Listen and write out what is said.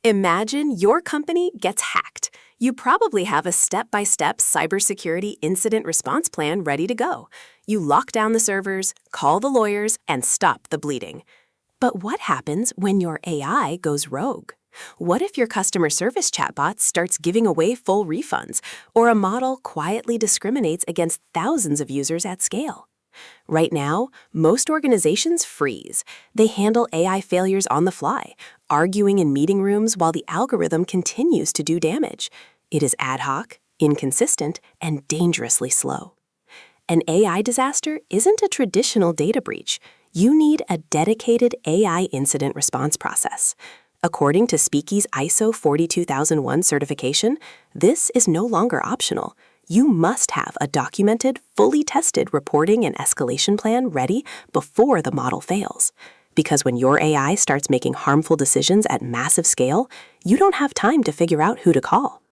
Imagine your company gets hacked. You probably have a step-by-step cybersecurity incident response plan ready to go. You lock down the servers, call the lawyers, and stop the bleeding. But what happens when your AI goes rogue? What if your customer service chatbot starts giving away full refunds, or a model quietly discriminates against thousands of users at scale? Right now, most organizations freeze. They handle AI failures on the fly, arguing in meeting rooms while the algorithm continues to do damage. It is ad hoc, inconsistent, and dangerously slow. An AI disaster isn't a traditional data breach. You need a dedicated AI incident response process. According to Speaky's ISO 42001 certification, this is no longer optional. You must have a documented, fully tested reporting and escalation plan ready before the model fails. Because when your AI starts making harmful decisions at massive scale, you don't have time to figure out who to call.